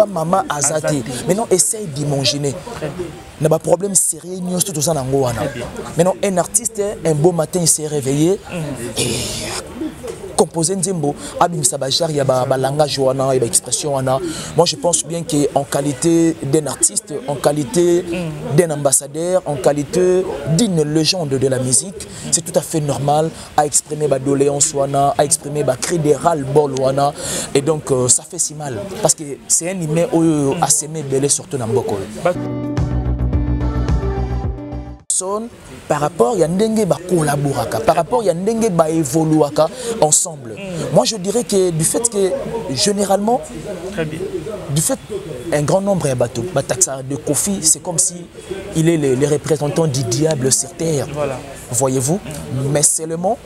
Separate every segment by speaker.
Speaker 1: maman azati. Maintenant, essaye d'imaginer. Il y a un problème sérieux, nous tout ça. Maintenant, un artiste, un beau matin, il s'est réveillé et composer Nzembo, abim sabajar, il y a un langage, il y a une expression. Moi, je pense bien qu'en qualité d'un artiste, en qualité d'un ambassadeur, en qualité d'une légende de la musique, c'est tout à fait normal à exprimer ma doléance, à exprimer ma cri de ras-le-bol. Et donc, ça fait si mal. Parce que c'est un humain à s'aimer belé surtout dans beaucoup. Par rapport à Ndenge ba collaboraka, par rapport à Ndenge ba évoluaka ensemble. Moi je dirais que du fait que généralement, du fait un grand nombre de Kofi, c'est comme si il est le représentant du diable sur terre. Voilà. Voyez-vous, mais seulement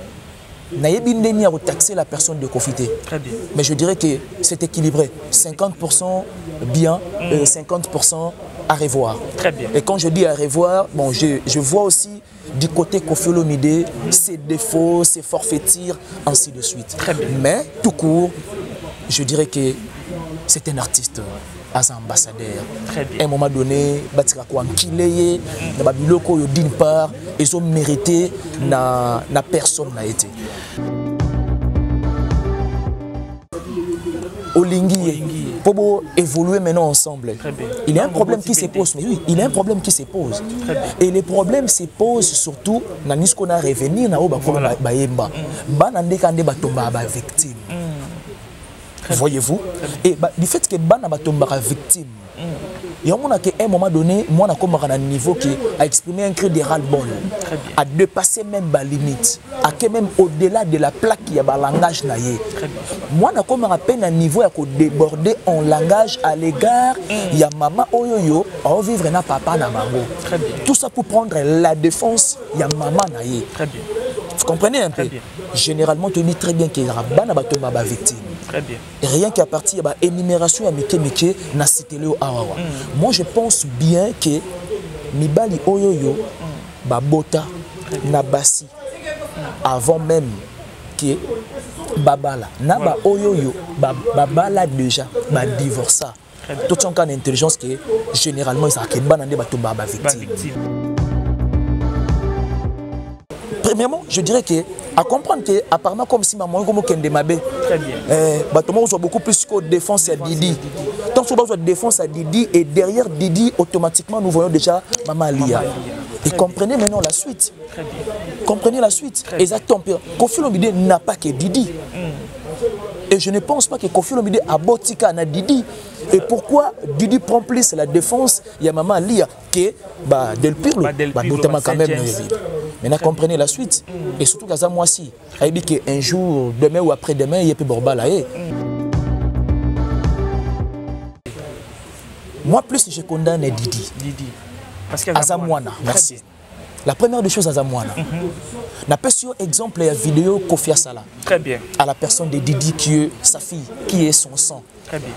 Speaker 1: Naïbindeni a taxé la personne de Kofi. Très bien. Mais je dirais que c'est équilibré, 50% bien, 50% à revoir. Très bien. Et quand je dis à revoir, bon, je vois aussi du côté Koffi Olomide ses défauts, ses forfaitures, ainsi de suite. Très bien. Mais tout court, je dirais que c'est un artiste, un ambassadeur. Très bien. À un moment donné, Batika Kouankileye, Nababiloko, d'une part, ils ont mérité, na personne n'a été. Olingi, pour évoluer maintenant ensemble. Il y a un problème qui se pose, mais oui, il y a un problème qui se pose. Et les problèmes se posent surtout dans ce qu'on a revenir dans le Bayemba. Banande kande batomba ba victime. Voyez-vous? Et du fait que Bana batomba victime, il y a un moment donné, moi, on a un niveau qui a exprimé un cri de ras-le-bol, à dépasser même la limite, à que même au-delà de la plaque, il y a un langage. Moi, on a un niveau qui a débordé en langage à l'égard, il y a maman oyoyo, on vivre na papa na maman. Tout ça pour prendre la défense, il y a maman naye. Vous comprenez un peu? Généralement, tu dis très bien qu'il y a une victime. Très bien. Et rien qu'à partir de l'énumération à Mike na Siteleo Awawa. Moi, je pense bien que Mibali Oyoyo, Bota, Nabasi, avant même que Babala, Naba Oyoyo, Babala déjà, divorça. Tout un cas d'intelligence que généralement, ils sont victime. Premièrement, je dirais que à comprendre que apparemment comme si maman comme Kendemabe, très bien. On soit beaucoup plus que défense à Didi. Tant que soit défense à Didi et derrière Didi automatiquement nous voyons déjà Maman Lia. Et comprenez maintenant la suite. Très bien. Comprenez la suite. Exactement. Koffi Olomide n'a pas que Didi. Et je ne pense pas que Koffi Olomide a botika na Didi. Et pourquoi Didi prend plus la défense, il y a Maman Lia que Del Pirlo, quand même. Maintenant, comprenez la suite. Et surtout, qu'à moi aussi, il dit qu'un jour, demain ou après-demain, il y a plus Borbala. Moi, plus je condamne Didi. Parce que Azamouana, merci. La première des choses, Azamouana. N'a pas sur exemple la vidéo Kofi Asala. Très bien. À la personne de Didi qui est sa fille, qui est son sang. Très bien.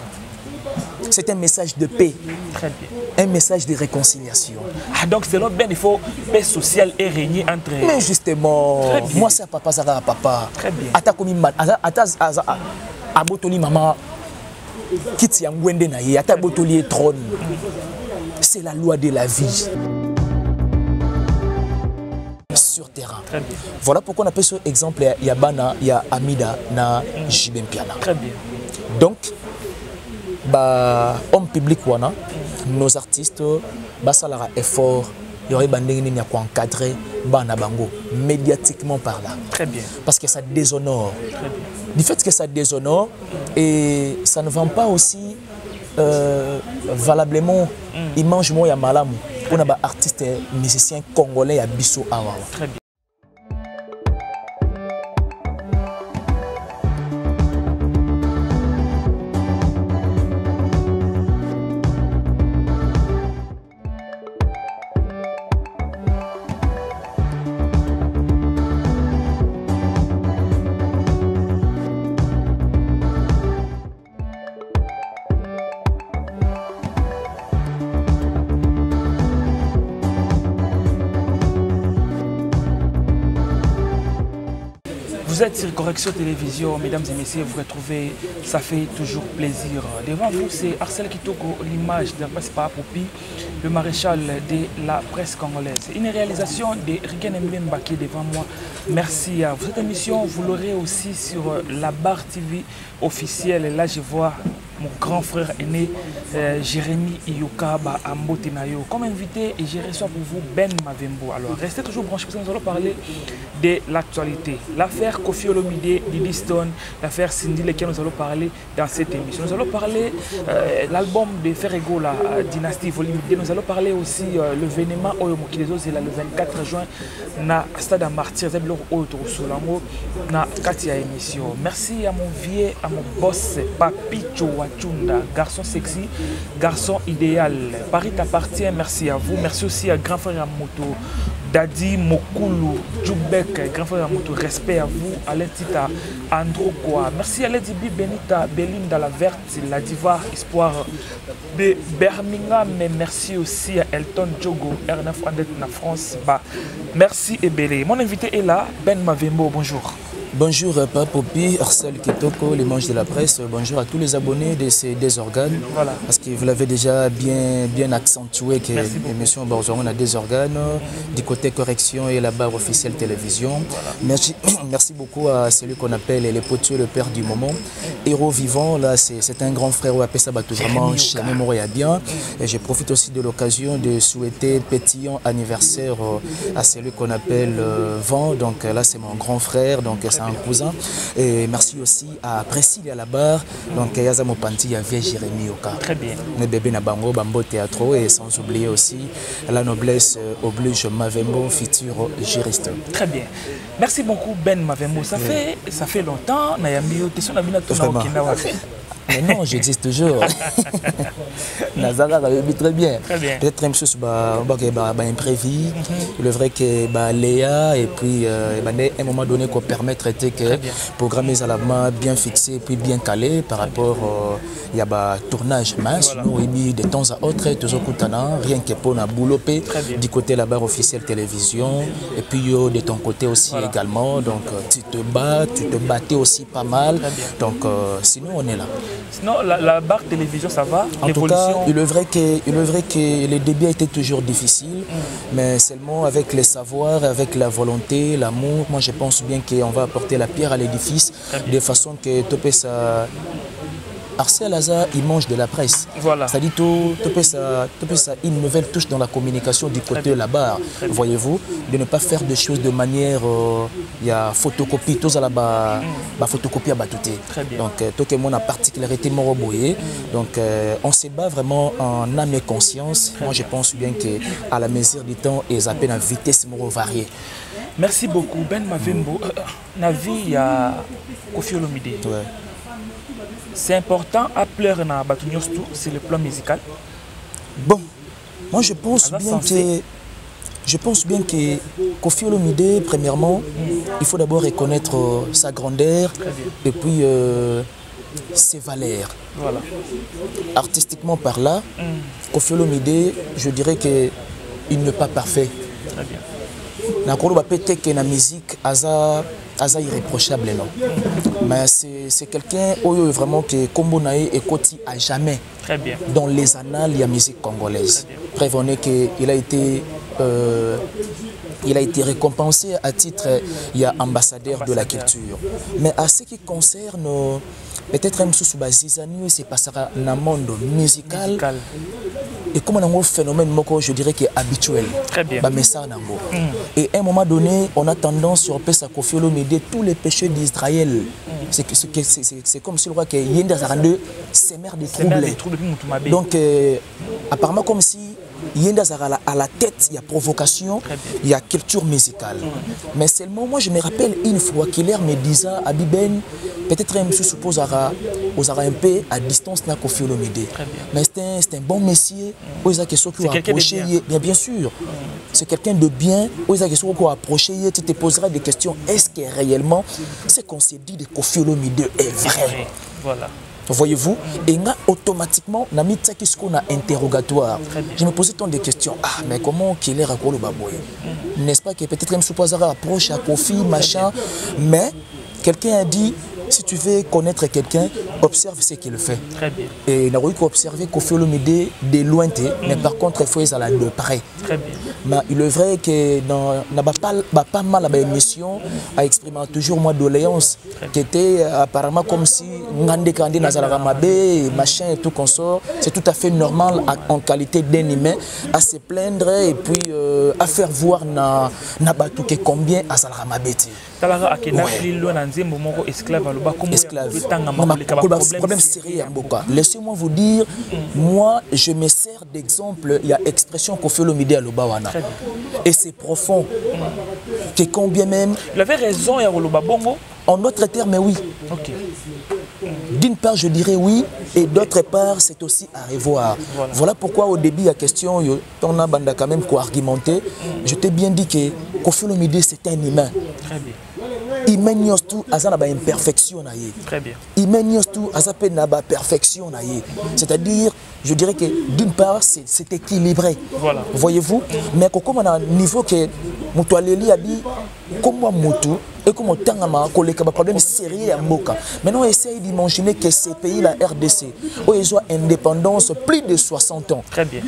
Speaker 1: C'est un message de paix. Très bien. Un message de réconciliation.
Speaker 2: Ah, donc selon Ben, il faut paix sociale et régner entre...
Speaker 1: Mais justement, moi c'est papa, ça va papa. Très bien. Ata komi man, ata abotoli maman, kiti yangwende na ye, ata abotoli trône. C'est la loi de la vie. Sur terrain. Très bien. Voilà pourquoi on appelle ce exemple, il y a Bana, il y a Amida, na Jibem Piana. Très bien. Donc, homme public wana, nos artistes, ça leur effort, il y aurait bandé à encadrer bana bango médiatiquement par là. Très bien. Parce que ça déshonore. Très bien. Du fait que ça déshonore et ça ne vend pas aussi valablement image moi ya malamu pour un artiste musicien congolais à Bissau Awa. Très bien.
Speaker 2: Vous êtes sur Correction Télévision, mesdames et messieurs, vous retrouvez, ça fait toujours plaisir. Devant vous, c'est Arcel Kitoko, l'image de Paspa Popi, le maréchal de la presse congolaise. Une réalisation de Riken Mbemba qui est devant moi. Merci à vous. Cette émission, vous l'aurez aussi sur la barre TV officielle. Et là, je vois mon grand frère aîné, Jérémy Iyokaba Ambotenayo. Comme invité, et je reçois pour vous Ben Mavembo. Alors, restez toujours branchés parce que nous allons parler de l'actualité. L'affaire Koffi Olomide, Diddy Stone, l'affaire Cindy, lesquelles nous allons parler dans cette émission. Nous allons parler l'album de Ferrego, la dynastie Volume 2. Nous allons parler aussi l'événement Oyomokilezo, c'est le 24 juin, na Stade Martyr, na Katia émission. Merci à mon vieux, à mon boss, Papicho Wachunda, garçon sexy, garçon idéal. Paris t'appartient, merci à vous. Merci aussi à grand frère Amoto, Dadi Mokulu, Djoubek, grand frère Amoto, respect à vous. Alain Tita, Andro Kwa. Merci à Lady B, Benita, Belinda la Verte, la diva espoir de Birmingham. Mais merci aussi à Elton Djogo, R9 en France. Bah, merci et belé. Mon invité est là, Ben Mavembo, bonjour.
Speaker 1: Bonjour Papa Popi, Arcel Kitoko, les manches de la presse. Bonjour à tous les abonnés de ces deux organes. Voilà. Parce que vous l'avez déjà bien accentué que l'émission Borzoron a des organes, du côté correction et la barre officielle télévision. Voilà. Merci beaucoup à celui qu'on appelle les potiers, le père du moment. Héros vivant, là c'est un grand frère, on appelle ça vraiment chez Mémoria bien. Et je profite aussi de l'occasion de souhaiter pétillant anniversaire à celui qu'on appelle Vent. Donc là c'est mon grand frère, donc un cousin. Et merci aussi à Priscille à la barre. Donc Yazamo Panti, il y avait Jérémy Oka.
Speaker 2: Très bien.
Speaker 1: Mes bébés Nabango, Bambo Théâtre. Et sans oublier aussi la noblesse oblige Mavembo, futur juriste.
Speaker 2: Très bien. Merci beaucoup Ben Mavembo. Ça fait longtemps.
Speaker 1: Mais non, j'existe toujours. Nazara très bien. Peut-être même chose imprévu. Le vrai que Léa et puis à un moment donné qu'on permet de traiter que programme à la main bien fixé puis bien calé par rapport il y a tournage match nous de temps à autre toujours rien que pour na boulopé du côté la barre officielle télévision et puis de ton côté aussi également donc tu te battais aussi pas mal donc sinon on est là.
Speaker 2: Sinon, la barre télévision, ça va?
Speaker 1: En tout cas, il est vrai que les débuts étaient toujours difficiles, mais seulement avec les savoirs, avec la volonté, l'amour, moi je pense bien qu'on va apporter la pierre à l'édifice de façon que tu peux ça... Arcel Aza, il mange de la presse. Voilà. C'est-à-dire que une nouvelle touche dans la communication du côté de la barre. Voyez-vous, de ne pas faire des choses de manière il y a photocopie, tout ça là-bas, photocopie à batouté. Donc, tout le monde a particularité moroboyé. Donc, on se bat vraiment en âme et conscience. Moi, je pense bien qu'à la mesure du temps, ils appellent à vitesse moro variée.
Speaker 2: Merci beaucoup, Ben Mavembo. Navi, il y a Koffi Olomide. C'est important à pleurer dans Batugnostu, c'est le plan musical.
Speaker 1: Bon, moi je pense bien que Koffi Olomide, premièrement, il faut d'abord reconnaître sa grandeur et puis ses valeurs. Voilà. Artistiquement par là, Koffi Olomide, je dirais qu'il n'est pas parfait. Très bien. Peut-être que la musique est irréprochable, non. Mais c'est quelqu'un qui est vraiment que Kombonae et Koti à jamais dans les annales de la musique congolaise. Prévenez qu'il a été récompensé à titre ambassadeur de la culture. Mais à ce qui concerne peut-être même sous Zizani, c'est passera dans le monde musical. Et comme un phénomène, je dirais que habituel. Très bien. Et à un moment donné, on a tendance sur Pessa Koffi Olomide tous les péchés d'Israël. C'est comme si le roi qui y a des sémères de troubles. Donc, apparemment, comme si il y a à la tête, il y a provocation, il y a culture musicale. Mais seulement, moi, je me rappelle une fois qu'il me disait à Biben, peut-être même je suppose aux un peu à distance na Koffi Olomide. Mais c'est un bon monsieur. C'est quelqu'un de bien. Bien sûr. C'est quelqu'un de bien. Tu te poseras des questions. Est-ce que réellement ce qu'on s'est dit de Koffi Olomide est vrai? Voilà. Voyez-vous, et là, automatiquement, on a mis un interrogatoire. Je me posais tant de questions. Ah, mais comment qu'il est raccordé au baboy? N'est-ce pas que peut-être même sous approche à Koffi, machin, mais quelqu'un a dit, si tu veux connaître quelqu'un, observe ce qu'il fait.
Speaker 2: Très bien.
Speaker 1: Et n'a pas observé qu'on fait l'humidité de loin, mais par contre, il faut les aller de près.
Speaker 2: Très bien.
Speaker 1: Mais il est vrai que n'a pas mal d'émissions à exprimer toujours moi doléance qui était apparemment comme si ngande kande nazala mabé machin et tout consort. C'est tout à fait normal en qualité d'un humain à se plaindre et puis à faire voir na batu que combien à zala mabé.
Speaker 2: Talara akena lilo na nzembo moko esclave aloba comme
Speaker 1: problème sérieux à Mboka. Laissez-moi vous dire, moi je me sers d'exemple, il y a expression qu'on fait le midi à l'Obawana. Et c'est profond. Que combien même.
Speaker 2: Il avait raison, il y a l'Oba Bongo.
Speaker 1: En d'autres termes, oui.
Speaker 2: Ok.
Speaker 1: D'une part, je dirais oui, et d'autre part, c'est aussi à revoir. Voilà pourquoi au début, la question, on a quand même quoi argumenter. Je t'ai bien dit que Kofi Olomide, c'est un humain.
Speaker 2: Très bien.
Speaker 1: Il mène tout à sa imperfection.
Speaker 2: Très bien.
Speaker 1: Il mène tout à sa perfection. C'est-à-dire, je dirais que d'une part, c'est équilibré.
Speaker 2: Voilà.
Speaker 1: Voyez-vous? Mais comme on a un niveau que Moutoualeli a dit, comme moi, Moutou, et comme on a un problème sérieux à Mboka. Maintenant, on essaye d'imaginer que ces pays, la RDC, où ils ont indépendance plus de 60 ans.
Speaker 2: Très bien.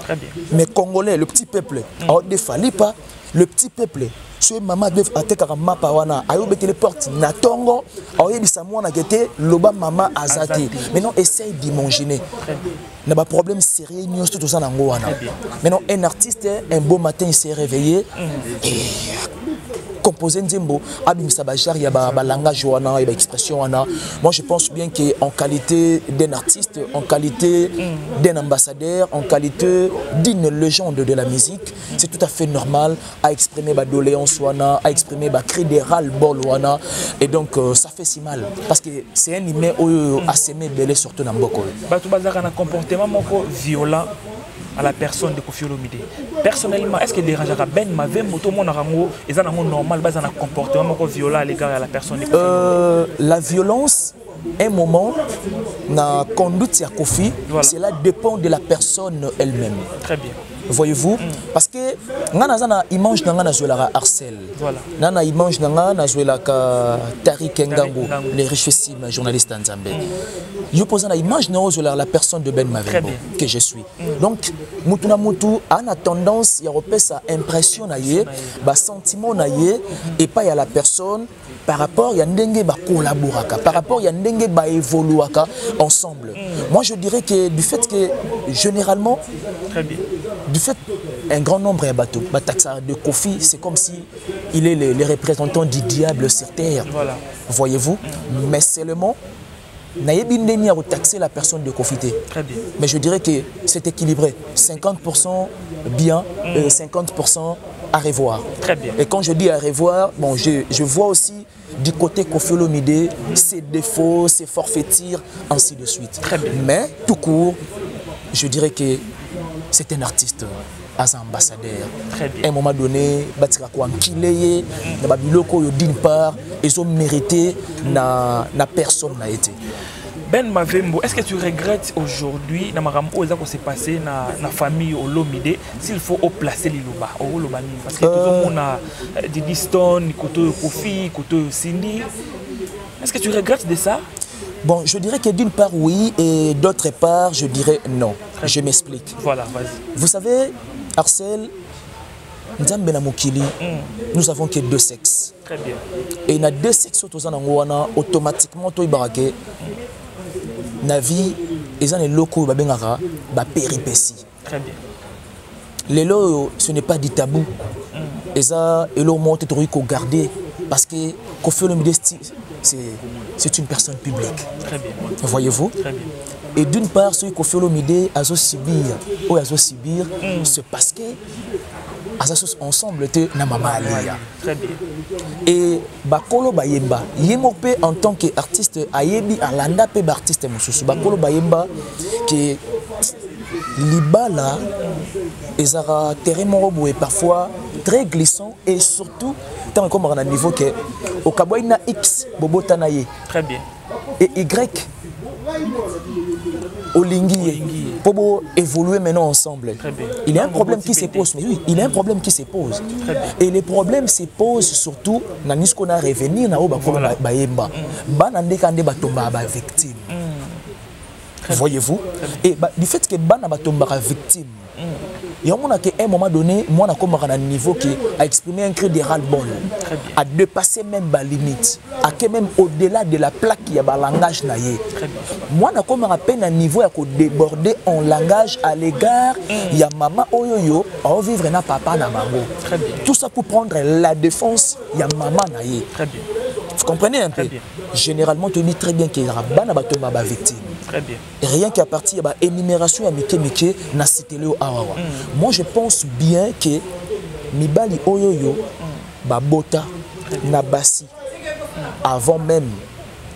Speaker 2: Très bien.
Speaker 1: Mais Congolais, le petit peuple, il ne fallait pas, le petit peuple, ce maman doit attaquer mapa wana ayobe téléporte na tongo ayobe samoa na kete loba mama azati. Maintenant essaye d'imaginer n'a pas problème sérieux ni tout ça nango wana. Maintenant un artiste un beau matin il s'est réveillé et composer nzembo abimisa bajar ya ba langage wana ya expression wana. Moi je pense bien que en qualité d'un artiste, en qualité d'un ambassadeur, en qualité d'une légende de la musique, c'est tout à fait normal à exprimer ba doléance wana, à exprimer ba cri de ras-le-bol wana, et donc ça fait si mal parce que c'est un humain à s'aimer belé surtout dans mboko.
Speaker 2: Batu bazaka na comportement moko violent à la personne de Kofi Olomide. Personnellement, est-ce que dérangerait Ben Mavé moto mon rango et ça normal bas un comportement moko violent à l'égard à la personne de Kofi Olomide?
Speaker 1: La violence un moment na conduite à Kofi, cela dépend de la personne elle-même.
Speaker 2: Très bien.
Speaker 1: Voyez-vous, parce que ngana image nanga zola Arcel.
Speaker 2: Voilà.
Speaker 1: Nana image nanga zola ka Tariq Ngango, les richissimes journalistes en Zambie. Je pose une image zola la personne de Ben Mavembo que je suis. Donc mutuna mutu a tendance à repérer sa impression naie, ba sentiment naie et pas à la personne par rapport à ndenge ba collaboraka, par rapport à ndenge ba évoluaka ensemble. Moi je dirais que du fait que généralement
Speaker 2: très bien.
Speaker 1: Du fait, un grand nombre de Kofi, c'est comme si il est les représentants du diable sur terre. Voilà. Voyez-vous? Mais seulement, n'a pas taxer la personne de Kofi.
Speaker 2: Très bien.
Speaker 1: Mais je dirais que c'est équilibré. 50% bien, 50% à revoir.
Speaker 2: Très bien.
Speaker 1: Et quand je dis à revoir, bon, je vois aussi du côté Kofi Olomide ses défauts, ses forfaitures, ainsi de suite.
Speaker 2: Très bien.
Speaker 1: Mais tout court, je dirais que c'est un artiste, un ambassadeur.
Speaker 2: Très bien.
Speaker 1: À un moment donné, d'une part, ils ont mérité, na personne n'a été.
Speaker 2: Ben Mavembo, est-ce que tu regrettes aujourd'hui, dans ce qui s'est passé dans la famille Olomide, s'il faut placer les Loba, parce que tout le monde a des distances, des Kofi, des Cindy. Est-ce que tu regrettes de ça?
Speaker 1: Bon, je dirais que d'une part oui et d'autre part je dirais non. Je m'explique.
Speaker 2: Voilà, vas-y.
Speaker 1: Vous savez, Arcel, Nzambe na mokili, nous avons que deux sexes.
Speaker 2: Très bien.
Speaker 1: Et il y a deux sexes automatiquement to ibarake. Na vie, ils ont les locaux babengara, ba péripéties.
Speaker 2: Très bien.
Speaker 1: Les lots, ce n'est pas du tabou. Et ça, et l'eau monte et garder parce que Kofi Olomide c'est une personne publique.
Speaker 2: Très bien.
Speaker 1: Voyez-vous?
Speaker 2: Très bien.
Speaker 1: Et d'une part, ce que Kofi Olomide a subir, c'est parce que ensemble na mama alia.
Speaker 2: Très bien.
Speaker 1: Et bakolo bayemba, yemope en tant qu'artiste ayebi alanda pe artiste mususu. Bakolo bayemba que libala ezara terrain morobo et parfois très glissant et surtout tant comme on a niveau que au kaboina X bobota naye.
Speaker 2: Très bien.
Speaker 1: Et Y Olingi, pour évoluer maintenant ensemble. Il y a un problème qui se pose, mais oui, il y a un problème qui se pose. Et les problèmes se posent surtout dans ce qu'on a revenir dans le Bayemba. Banande kande batomba ba victime. Voyez-vous? Et du fait que Bana batomba victime. Il y a un moment donné, moi, on a un niveau qui a exprimé un cri de ras-le-bol, à dépasser même la limite, à que même au-delà de la plaque, il y a un langage naïe. Moi, on a à peine un niveau à déborder en langage à l'égard, il y a maman oyoyo, à vivre na papa na maman. Tout ça pour prendre la défense, il y a maman naïe. Vous comprenez un peu? Généralement, tu dis très bien qu'il y a un victime.
Speaker 2: Très bien.
Speaker 1: Et rien qu'à partir de l'énumération à Mike na cité le awawa. Moi je pense bien que Mibali Oyoyo Babota Nabasi avant même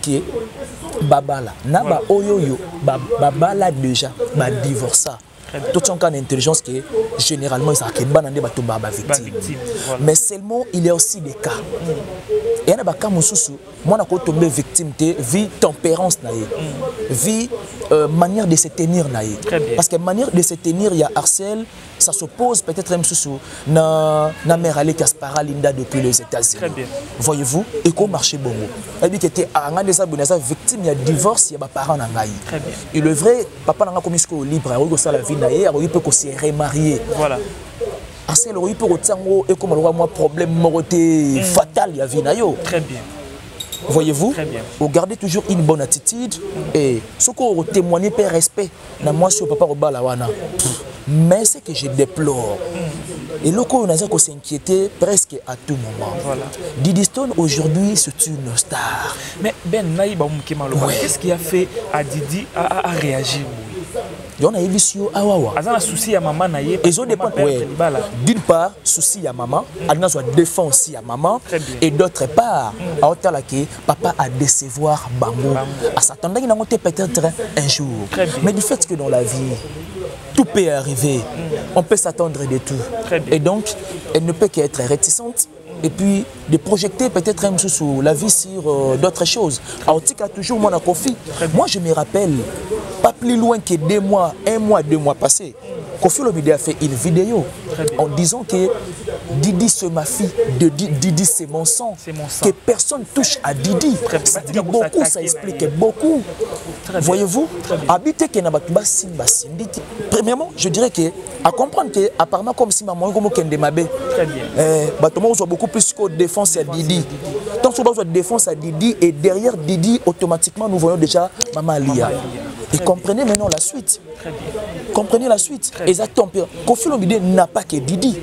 Speaker 1: que Babala Naba Oyoyo Babala déjà divorça. Tout en cas d'intelligence que généralement ils ont victime. Mais seulement il y a aussi des cas. Et il y a des cas où moi je suis tombé victime de vie tempérance, vie manière de se tenir. Parce que manière de se tenir, il y a harcèle, ça s'oppose peut-être même sous na mère Ali Kaspara Linda depuis les États-Unis. Voyez-vous, et comment marcher bon. Elle dit que tu es victime, il y a divorce, il y a des parents. Et le vrai, papa n'a pas commis ce libre, il a la vie. Il peut se remarier. Voilà. Assez il peut retenir et comme un problème fatal il y a vie. Très bien. Voyez-vous, vous gardez toujours une bonne attitude et ce que vous témoignez par respect. Moi je papa au balawana. Mais c'est que je déplore. Et le coup on a qu'on s'inquiéter presque à tout moment. Voilà. Didi Stone aujourd'hui c'est une star.
Speaker 2: Mais Ben Naïba qu'est-ce qui a fait à Didi à réagir?
Speaker 1: Il y a un awawa.
Speaker 2: Il y a un souci à maman.
Speaker 1: D'une part, souci à maman, il y a une défense à maman. Et d'autre part, papa a décevoir Bango. À s'attendre qu'il y peut-être un jour. Mais du fait que dans la vie, tout peut arriver, on peut s'attendre de tout. Et donc, elle ne peut qu'être réticente. Et puis de projeter peut-être un peu sur la vie sur d'autres choses. En tout cas, toujours mon Kofi. Moi, je me rappelle, pas plus loin que 2 mois, 1 mois, 2 mois passés, Kofi Olomide a fait une vidéo en disant que Didi c'est ma fille, Didi c'est mon sang, que personne touche à Didi. Ça dit beaucoup, ça explique beaucoup. Voyez-vous, habiter que Nabatuba Simba Sindi. Premièrement, je dirais que à comprendre que apparemment comme si maman comme Kende Mabé, Batomo soit beaucoup plus que défense à Didi. Tant que soit défense à Didi et derrière Didi automatiquement nous voyons déjà Maman Lia. Et comprenez maintenant la suite. Comprenez la suite. Exactement. Kofi Olomide n'a pas que Didi.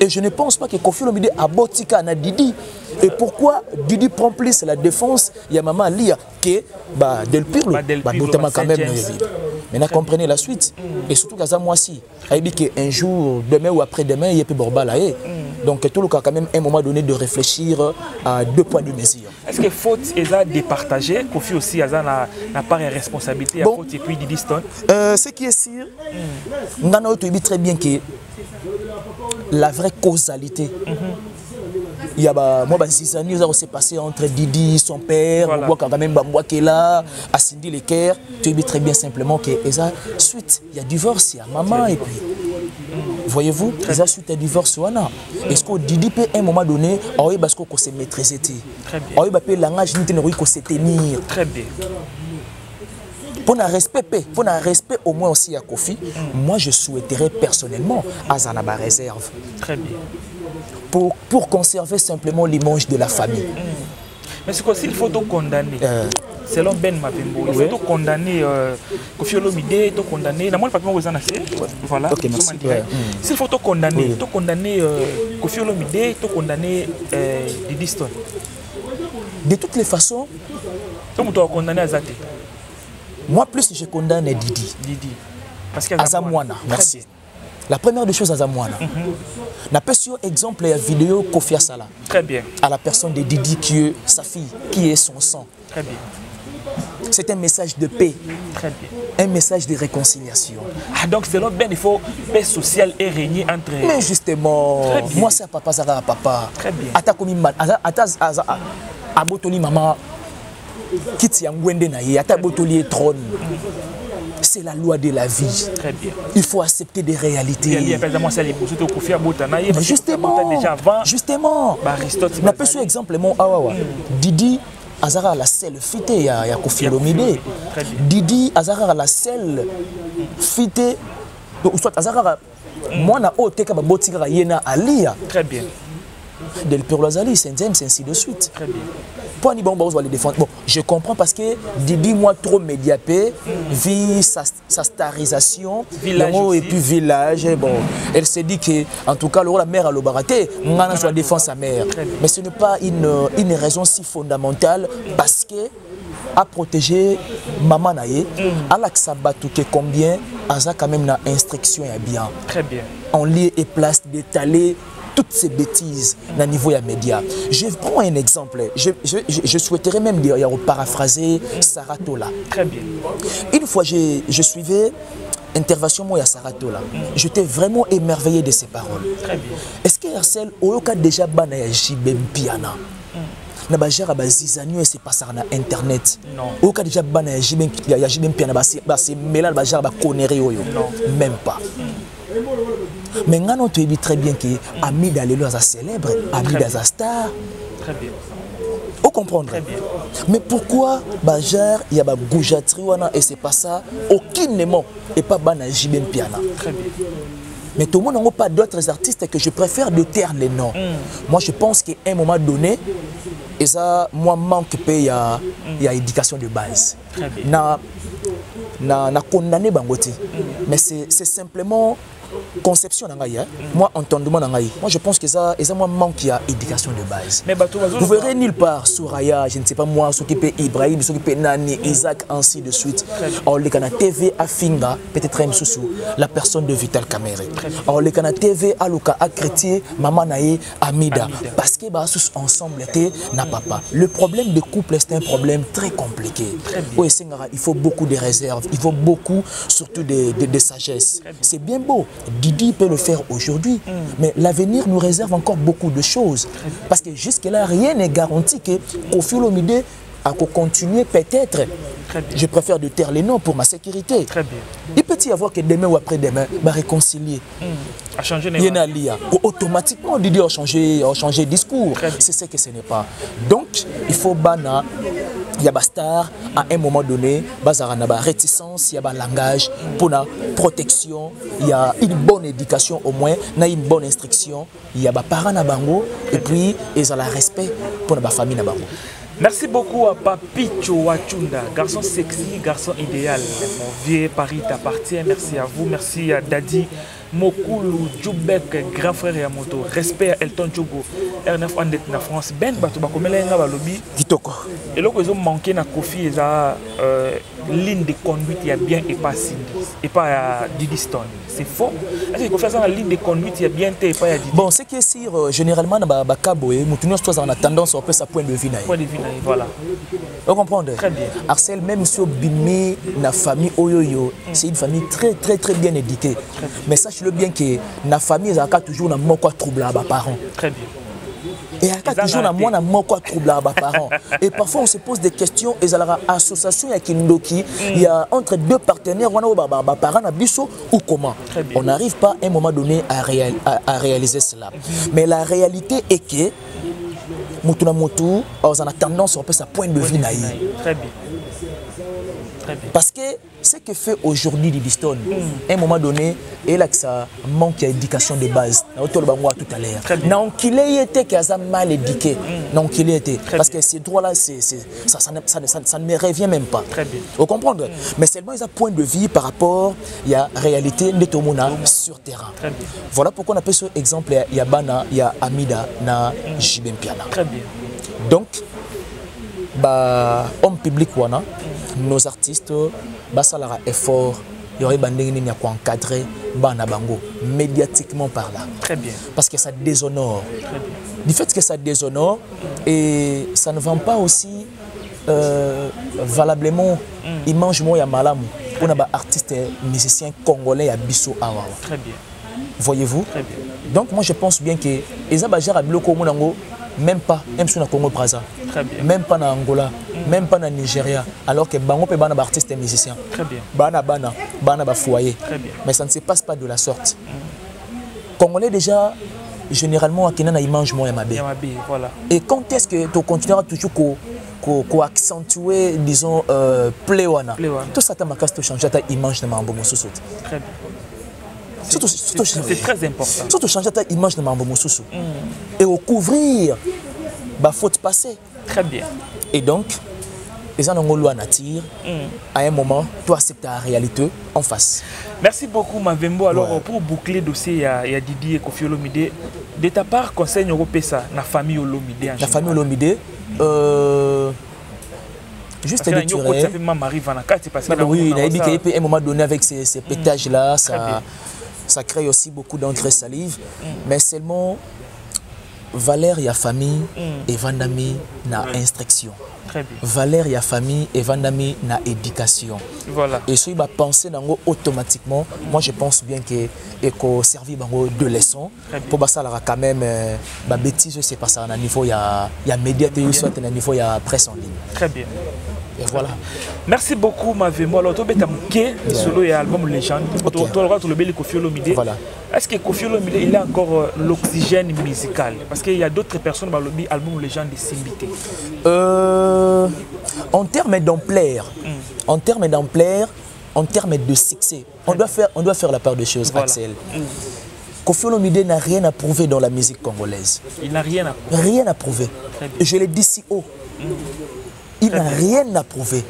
Speaker 1: Et je ne pense pas que Kofi Olomide a botika na Didi. Et pourquoi Didi prend plus la défense? Il y a Maman Lia que Del Pirlo. Notamment quand même. Maintenant comprenez la suite. Et surtout qu'à moi aussi, il dit qu'un jour, demain ou après-demain, il y a plus Borba là. Donc tout le cas quand même un moment donné de réfléchir à 2 points de mesure.
Speaker 2: Est-ce que faute est à départager? Kofi aussi n'a pas de responsabilité à faute et puis Didi Stone.
Speaker 1: Ce qui est sûr, Ngana dit très bien que la vraie causalité. Il y a moi ces années ça s'est passé entre Didi son père, voilà. Quand même Bambouakela, à Cindy Leker, tu dis très bien simplement que suite il y a divorce, il y a maman et puis voyez-vous, il y a suite à divorce voilà. Est-ce que Didi peut à un moment donné, parce qu'on se maîtriser, il peut langage n'était qu'on se tenir. Très bien. Pour un respect au moins aussi à Kofi, moi je souhaiterais personnellement à Zanaba réserve.
Speaker 2: Très bien.
Speaker 1: Pour conserver simplement l'image de la famille.
Speaker 2: Mais c'est quoi s'il faut tout condamner? Selon Ben Mavembo, il faut tout condamner Kofi Olomide, tout condamner. La moindre partie vous en avez. Voilà.
Speaker 1: Okay, merci.
Speaker 2: S'il faut tout condamner, tout condamner Kofi Olomide, tout condamner Didi Stone.
Speaker 1: De toutes les façons.
Speaker 2: Tout le monde condamné à Zate.
Speaker 1: Moi plus je condamne Didi.
Speaker 2: Didi. Parce qu'il y a
Speaker 1: Azamwana. Merci. La première des choses à Zamwana. N'a pas sur exemple la vidéo Kofi Asala.
Speaker 2: Très bien.
Speaker 1: À la personne de Didi qui est sa fille, qui est son sang.
Speaker 2: Très bien.
Speaker 1: C'est un message de paix.
Speaker 2: Très bien.
Speaker 1: Un message de réconciliation.
Speaker 2: Ah, donc selon Ben, il faut paix sociale et régner entre.
Speaker 1: Mais justement, moi c'est papa Zara papa.
Speaker 2: Très bien.
Speaker 1: Ata komi man, ata abotoli maman. Kiti Ngwende na ye, ata botoli trône. C'est la loi de la vie.
Speaker 2: Très bien.
Speaker 1: Il faut accepter des réalités. Justement. On appelle ce exemple mon awawa. Didi Azara la selle fité ya Koffi Olomide. Didi Azara la selle fité ou soit Azara moi na oteka ba botika yena alia.
Speaker 2: Très bien.
Speaker 1: Del Perloazali, c'est ainsi de suite.
Speaker 2: Très bien.
Speaker 1: Pour bon, on va les défendre. Bon, je comprends parce que Didi, moi, trop médiapé, vit sa starisation, et puis village. Bon, elle s'est dit que, en tout cas, la mère a le baraté, on a défendre sa mère. Mais ce n'est pas une raison si fondamentale parce que à protéger maman naïe, à l'axabatu que combien, à ça quand même la instruction est bien.
Speaker 2: Très bien.
Speaker 1: En lieu et place d'étaler toutes ces bêtises au niveau des médias. Je prends un exemple. Je souhaiterais même dire, paraphraser Sarah Tola.
Speaker 2: Très bien.
Speaker 1: Une fois, je suivais intervention moi à Sarah Tola. J'étais vraiment émerveillé de ses paroles.
Speaker 2: Très bien.
Speaker 1: Est-ce que Arcel, au cas déjà bana ya Jibem Piana? Na bajara bazizanyo et c'est pas ça na internet.
Speaker 2: Non.
Speaker 1: Au cas déjà bana ya Jibem Piana c'est mélange bajara ba connerie oyo.
Speaker 2: Non.
Speaker 1: Même pas. Mais on te dit très bien que Amida Lelo est célèbre, Amida est star.
Speaker 2: Très bien.
Speaker 1: Vous comprenez? Très bien. Mais pourquoi Bajar, il y a Goujatri et c'est pas ça, aucunement, et pas Bana Jibem Piana?
Speaker 2: Très bien.
Speaker 1: Mais tout le monde n'a pas d'autres artistes que je préfère de taire les noms. Moi, je pense qu'à un moment donné, et ça, moi, manque il y a éducation de base.
Speaker 2: Très bien.
Speaker 1: Na condamné Bangote. Mais c'est simplement conception d'Angaï. Moi, entendement d'Angaï. Moi, je pense que ça moi manque éducation de base.
Speaker 2: Mais
Speaker 1: vous verrez nulle part Souraya, je ne sais pas moi, s'occuper Ibrahim, s'occuper Nani, Isaac, ainsi de suite. Alors, les canaux TV à Finga, peut-être un sous la personne de Vital Kamere. Alors, les canaux TV à Luka, à Chrétien, Maman Naé, Amida. Parce que bah, ensemble, n'a pas. Le problème de couple, c'est un problème très compliqué. Oui, il faut beaucoup de réserves, il faut beaucoup, surtout de sagesse. C'est bien beau. Didi peut le faire aujourd'hui, mais l'avenir nous réserve encore beaucoup de choses. Parce que jusque-là, rien n'est garanti que Koffi Olomide a continuer peut-être. Je préfère de taire les noms pour ma sécurité.
Speaker 2: Très bien.
Speaker 1: Il peut y avoir que demain ou après-demain, va réconcilier.
Speaker 2: A changé les
Speaker 1: automatiquement, Didi a changé de discours. C'est ce que ce n'est pas. Donc, il faut bana. Il y a des stars, à un moment donné, il y a des réticences, il y a un langage pour la protection, il y a une bonne éducation au moins, il y a une bonne instruction, il y a des parents bango et puis il y a le respect pour la famille bango.
Speaker 2: Merci beaucoup à Papicho Wachunda, garçon sexy, garçon idéal. Mon vieux Paris t'appartient, merci à vous, merci à Daddy Mokulu Djoubek, grand frère Yamoto, respect à Elton Djogo, R9 Andet na France, Ben Batouba Komelenga Balobi.
Speaker 1: Kitoko.
Speaker 2: Et là, ils ont manqué na Koffi, ils ont ligne de conduite, il y a bien et pas Cindy, et pas Didi Stone. C'est faux. Est-ce qu'il faut faire ça dans la ligne de conduite, il y a bien et pas Didi?
Speaker 1: Bon, c'est que si généralement, dans le Kaboé, on a tendance à faire sa point de vue.
Speaker 2: Point de vue, voilà.
Speaker 1: Vous comprenez?
Speaker 2: Très bien.
Speaker 1: Arcel, même si Bimé, la famille Oyoyo, c'est une famille très bien éduquée. Mais sachez-le bien que la famille a toujours un mot trouble à mes parents.
Speaker 2: Très bien.
Speaker 1: Et il y a toujours un mot trouble à mes parents. Et parfois on se pose des questions. Et il y a l'association il y a entre deux partenaires, parents ou comment. On n'arrive pas à un moment donné à réaliser cela. Mais la réalité est que Motu, on a tendance à faire sa point de vue naïf.
Speaker 2: Très bien.
Speaker 1: Parce que ce que fait aujourd'hui Didi Stone, à un moment donné, il a que ça manque d'éducation de base. Tout à l'heure. Non, qu'il ait été mal éduqué. Non, qu'il ait été. Parce que ces droits-là, ça ne me revient même pas.
Speaker 2: Très bien.
Speaker 1: Vous comprenez? Mais seulement il y a un point de vue par rapport à la réalité de tout le monde sur terrain. Voilà pourquoi on appelle ce exemple, il y a Bana, il y a Amida, na Jibem Piana.
Speaker 2: Très bien.
Speaker 1: Donc, homme public, nos artistes, ça leur effort, il y aurait des encadrer bango médiatiquement par là.
Speaker 2: Très bien.
Speaker 1: Parce que ça déshonore. Du fait que ça déshonore et ça ne vend pas aussi valablement image moya malam pour les artistes musiciens congolais à Bissau Awa.
Speaker 2: Très bien.
Speaker 1: Voyez-vous?
Speaker 2: Très bien.
Speaker 1: Donc moi je pense bien que les Abajar à Biloko Monango même pas, même sur le Congo Brazza, même pas en Angola, même pas na Nigeria, alors que bango pe bana artistes et musiciens.
Speaker 2: Très bien.
Speaker 1: Bana foyer.
Speaker 2: Très bien.
Speaker 1: Mais ça ne se passe pas de la sorte. Congolais déjà généralement akina na image moi Yamabe.
Speaker 2: Voilà.
Speaker 1: Et quand est-ce que tu continueras toujours qu'on accentuer disons play wana. Tout ça ta makas to changer ta image de mambo mosusu.
Speaker 2: Très bien.
Speaker 1: C'est
Speaker 2: très important.
Speaker 1: Surtout changer ta image de mambo mosusu. Et au couvrir bah faute passée.
Speaker 2: Très bien.
Speaker 1: Et donc les gens ont loi nature. À un moment, tu acceptes la réalité en face.
Speaker 2: Merci beaucoup Mavembo. Alors pour boucler le dossier, il y a Didier Koffi Olomide. De ta part, conseil européen la famille Olomide.
Speaker 1: La famille Olomide. Juste
Speaker 2: oui,
Speaker 1: il a dit qu'à un moment donné avec ces pétages là, ça crée aussi beaucoup d'entrées salive. Mais seulement Valère et la famille et Vandami na instruction. Valère et la famille et Vandami na éducation.
Speaker 2: Voilà.
Speaker 1: Et si va penser dans automatiquement, moi je pense bien que servir de leçons pour ça là quand même bêtise c'est pas ça à niveau il y a médiateur soit à niveau il y a presse en ligne.
Speaker 2: Très bien.
Speaker 1: Et voilà.
Speaker 2: Merci beaucoup Mavembo. Alors tu beta muké solo et album Légende. Tu regardes le bel Koffi Olomide. Voilà. Est-ce que Koffi Olomide il a encore l'oxygène musical parce qu'il y a d'autres personnes dans l'album Légende de s'imiter.
Speaker 1: En termes d'ampleur, en termes de succès, on doit faire la part des choses, voilà. Axel. Koffi Olomide n'a rien à prouver dans la musique congolaise.
Speaker 2: Il n'a rien à prouver.
Speaker 1: Rien à prouver. Je l'ai dit si haut. Il n'a rien à prouver.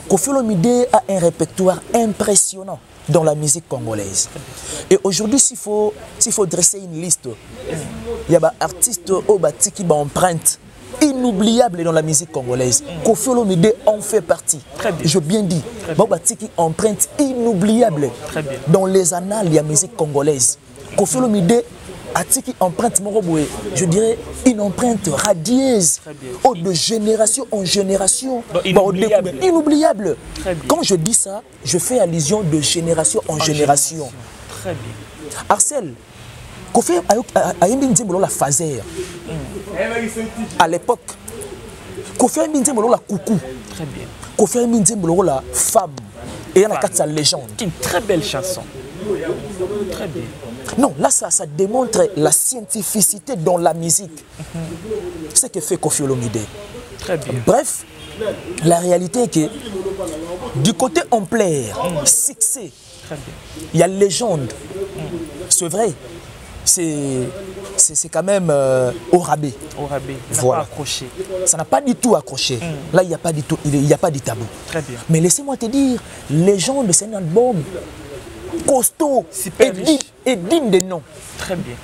Speaker 1: Koffi Olomide a un répertoire impressionnant dans la musique congolaise. Et aujourd'hui, s'il faut dresser une liste, il y a des artistes qui ont empreinte inoubliable dans la musique congolaise. Koffi Olomide en fait partie. Je bien dit. Qui empreinte inoubliable dans les annales de la musique congolaise. Koffi Olomide a qui empreinte je dirais une empreinte radieuse de génération en génération. Inoubliable. Quand je dis ça, je fais allusion de génération en génération.
Speaker 2: Très bien.
Speaker 1: Arcel, Koffi a la Fazer. À l'époque, Koffi a la Coucou.
Speaker 2: Très bien.
Speaker 1: Koffi a la Femme. Et il y a la légende.
Speaker 2: Une très belle chanson. Très bien.
Speaker 1: Non, là, ça démontre la scientificité dans la musique. C'est ce que fait Koffi Olomide.
Speaker 2: Très bien.
Speaker 1: Bref, la réalité est que du côté ampleur, succès, il y a légende. C'est vrai. C'est quand même au rabais.
Speaker 2: Au rabais.
Speaker 1: Voilà.
Speaker 2: Pas accroché.
Speaker 1: Ça n'a pas du tout accroché. Là, il n'y a pas du tout, il n'y a pas de tabou.
Speaker 2: Très bien.
Speaker 1: Mais laissez-moi te dire, Légende, c'est un album costaud et digne de nom.
Speaker 2: Très bien.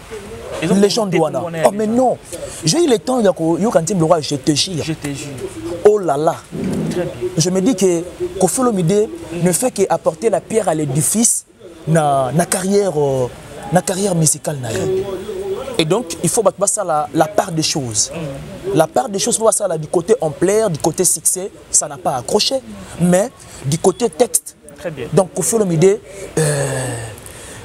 Speaker 1: Légende Douana. Oh mais non. J'ai eu le temps, je te jure.
Speaker 2: Je te jure.
Speaker 1: Oh là là.
Speaker 2: Très bien.
Speaker 1: Je me dis que Koffi Olomide ne fait qu'apporter la pierre à l'édifice na carrière musicale. Et donc, il faut battre ça la part des choses. La part des choses, ça là, du côté ampleur, du côté succès, ça n'a pas accroché. Mais du côté texte,
Speaker 2: très bien.
Speaker 1: Donc Koffi Olomide,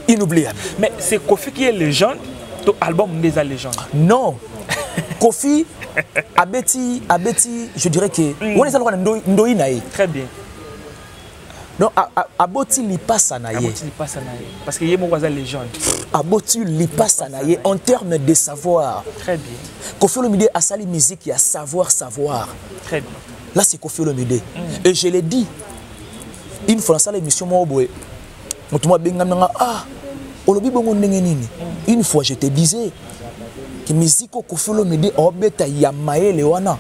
Speaker 1: inoubliable.
Speaker 2: Mais c'est Koffi qui est légende, ton album des légendes.
Speaker 1: Non. Koffi, Abeti, je dirais que...
Speaker 2: Très bien.
Speaker 1: Non, Aboti li passe na ye.
Speaker 2: Parce qu'il y a une légende.
Speaker 1: Aboti li passe na ye en termes de savoir.
Speaker 2: Très bien.
Speaker 1: Koffi Olomide a sali musique, il y a savoir.
Speaker 2: Très bien.
Speaker 1: Là, c'est Koffi Olomide. Et je l'ai dit, une fois dans l'émission, une fois, je te disais que musique Koffi Olomide obeta yamae lewana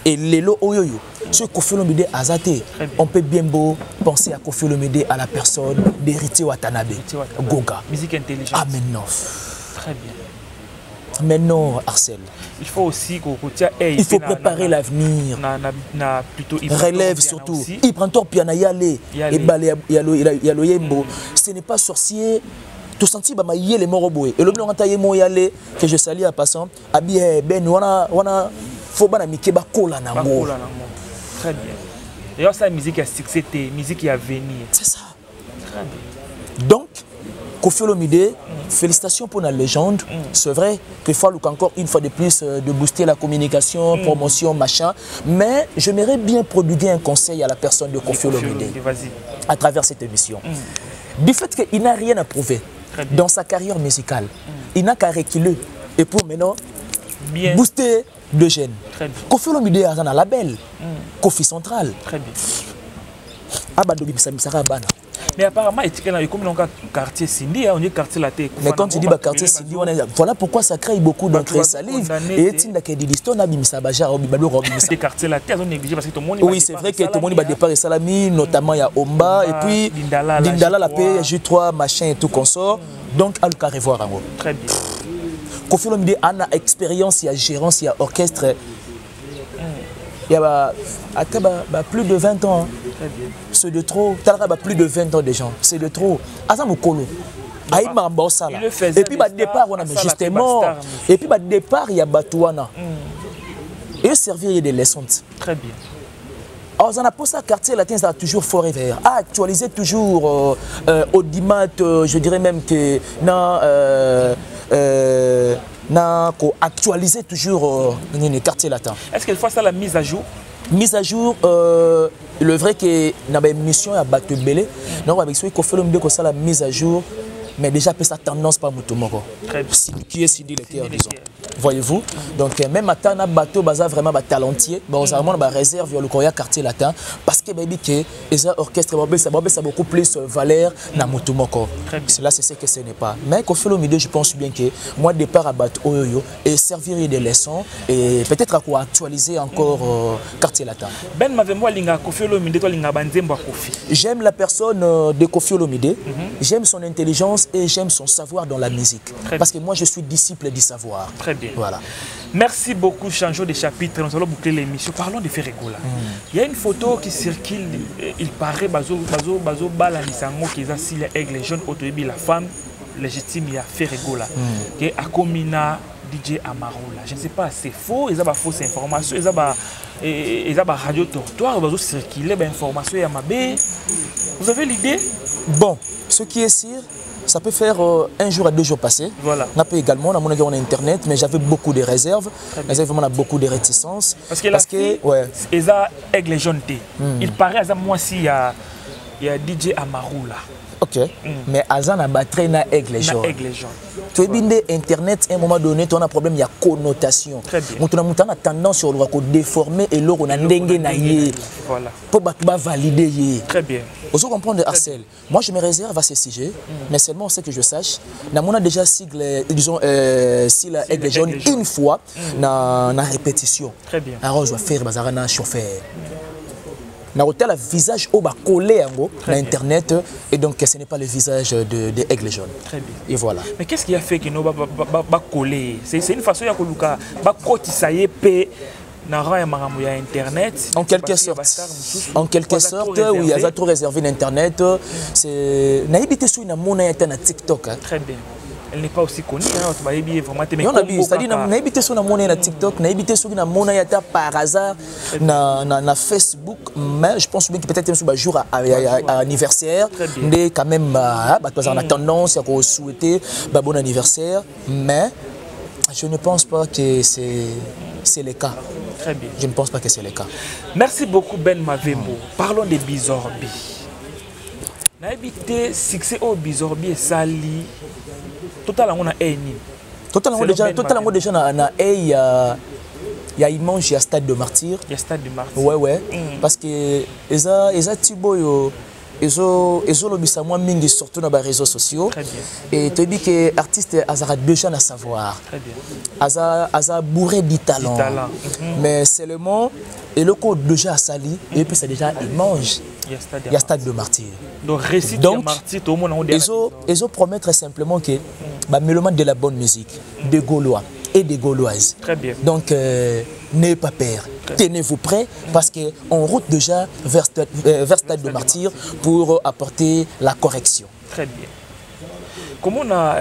Speaker 1: et lelo oyoyo. Ce Koffi Olomide azate, on peut bien beau penser à Koffi Olomide, à la personne d'Héritier Watanabe, Goga.
Speaker 2: Musique intelligente.
Speaker 1: Ah mais non.
Speaker 2: Très bien.
Speaker 1: Mais non, Arcel.
Speaker 2: Il faut aussi
Speaker 1: il faut préparer l'avenir. Relève surtout. Il prend ton piano yale et balé yaloyembo. Ce n'est pas sorcier. Tout senti ba maïe les moroboé. Et le blanc taillé mo yale que je salue à passant. Abi ben wana faut bana mikeba kola na mo.
Speaker 2: Très bien. Et ça musique à succès, musique qui a venir.
Speaker 1: C'est ça. Très bien. Donc Koffi Olomide félicitations pour la légende. C'est vrai qu'il faut encore une fois de plus de booster la communication, promotion, machin. Mais j'aimerais bien prodiguer un conseil à la personne de Koffi Olomide à travers cette émission. Du fait qu'il n'a rien à prouver dans sa carrière musicale, il n'a qu'à reculer et pour maintenant booster de jeunes. Koffi Olomide a un label, Koffi Central.
Speaker 2: Très bien.
Speaker 1: Mais
Speaker 2: apparemment, il y a comme un quartier Sindi, on est quartier la tête.
Speaker 1: Mais quand tu dis quartier Sindi, voilà pourquoi ça crée beaucoup d'entrées salives. Et il y a des histoires oui, c'est vrai que tout le monde va départ et Salami, notamment il y a Omba, et puis Dindala, la paix, J3, machin et tout consort. Donc, à le revoir.
Speaker 2: Très bien.
Speaker 1: Koffi Olomide a une expérience, il y a gérance, il y a orchestre. Il y a plus de 20 ans. C'est de trop. Plus de 20 ans des gens. C'est de trop. Et puis, départ, on a justement. Et puis, départ, il y a Batouana. Et servir des leçons.
Speaker 2: Très bien.
Speaker 1: Alors, on a posé un quartier latin, ça a toujours fort et vert. Actualiser toujours Audimat, je dirais même que. Actualiser toujours les quartiers latins.
Speaker 2: Est-ce qu'il faut ça la mise à jour?
Speaker 1: Mise à jour, le vrai que dans une mission à Bato Belé, donc avec ce qu'il faut la mise à jour, mais déjà ça tendance pas Moutomoko. Qui est Sidi le cœur, disons. Voyez-vous? Donc même maintenant, on a bateau vraiment talentier, on a vraiment une réserve le Korea quartier latin parce que les orchestres ça a beaucoup plus valeur dans Moutomoko. Là c'est ce que ce n'est pas. Mais Koffi Olomide, je pense bien que moi départ à bateau et servir des leçons et peut-être à quoi actualiser encore quartier latin.
Speaker 2: Ben m'avez-moi linga Koffi Olomide toi linga banzembo Koffi.
Speaker 1: J'aime la personne de Koffi Olomide, j'aime son intelligence et j'aime son savoir dans la musique. Parce que moi je suis disciple du savoir.
Speaker 2: Très bien.
Speaker 1: Voilà.
Speaker 2: Merci beaucoup, changeons de chapitre. Nous allons boucler l'émission. Parlons de Ferregola. Il y a une photo qui circule. Il paraît Bazo Balanisango qui est assis aigle jeune autoébile la femme légitime il y a Ferregola qui est Akomina DJ Amaroula. Je ne sais pas, c'est faux. Ils ont des fausses informations. Ils ont des radio tortoir. Ils ont circulé des informations. Vous avez l'idée?
Speaker 1: Bon, ce qui est sûr. Ça peut faire 1 jour à 2 jours passés.
Speaker 2: Voilà.
Speaker 1: On a pu également, on a internet, mais j'avais beaucoup de réserves. J'avais vraiment beaucoup de réticences.
Speaker 2: Parce que ouais. Ils ont aigle jaune. Il paraît à moi aussi il y a DJ Amaroula.
Speaker 1: Ok. Mais Azan a battu na aigle jaune. Tu es bien internet à un moment donné, tu as un problème, il y a connotation.
Speaker 2: Très bien.
Speaker 1: On a tendance sur le déformer et l'eau on a dengue naïe.
Speaker 2: Voilà.
Speaker 1: Pour valider.
Speaker 2: Très bien.
Speaker 1: Vous comprenez Arcel. Moi je me réserve à ces sujets, mais seulement c'est que je sache. On a déjà sigle, disons, si la aigle jaune une fois dans la répétition.
Speaker 2: Très bien.
Speaker 1: Alors je vais faire un chauffeur. Na hôtel a visage au bas collé en internet et donc ce n'est pas le visage de aigle jaune.
Speaker 2: Très bien.
Speaker 1: Et voilà.
Speaker 2: Mais qu'est-ce qui a fait que nous va coller? C'est une façon ya koluka ba kotisaye pe na raya maramou ya internet.
Speaker 1: En quelque sorte, oui, il y a trop réservé l'internet. C'est na habité sur une mona ya na TikTok.
Speaker 2: Très bien. Elle n'est pas aussi connue,
Speaker 1: c'est-à-dire qu'on a habité sur la monnaie na TikTok, on a habité sur la monnaie par hasard na Facebook, mais je pense bien que peut-être un jour à anniversaire, mais quand même on a tendance à souhaiter bon anniversaire, mais je ne pense pas que c'est le cas.
Speaker 2: Très bien.
Speaker 1: Je ne pense pas que c'est le cas.
Speaker 2: Merci beaucoup Ben Mavembo. Parlons des Bizorbi. On a habité succès au Bizorbi et Sali. Totalement on a eni.
Speaker 1: Totalement déjà na il y a immense il y a stade de martyr.
Speaker 2: Il y a stade de martyr.
Speaker 1: Ouais. Parce que eza tiboyo ezo lobisa moi mingi surtout dans les réseaux sociaux.
Speaker 2: Très bien.
Speaker 1: Et tu dis que artiste azara déjà à savoir.
Speaker 2: Très bien.
Speaker 1: Aza bourré du talent. Mais c'est le mot et le code déjà à Sali et puis c'est déjà immense. Il y a stade de martyr.
Speaker 2: Donc, récit de martyr, tout le monde a
Speaker 1: ils ont promettre simplement que mélomane de la bonne musique, des Gaulois et des Gauloises.
Speaker 2: Très bien.
Speaker 1: Donc, n'ayez pas peur. Tenez-vous prêts parce qu'on route déjà vers stade de martyr pour apporter la correction.
Speaker 2: Très bien. Comment on a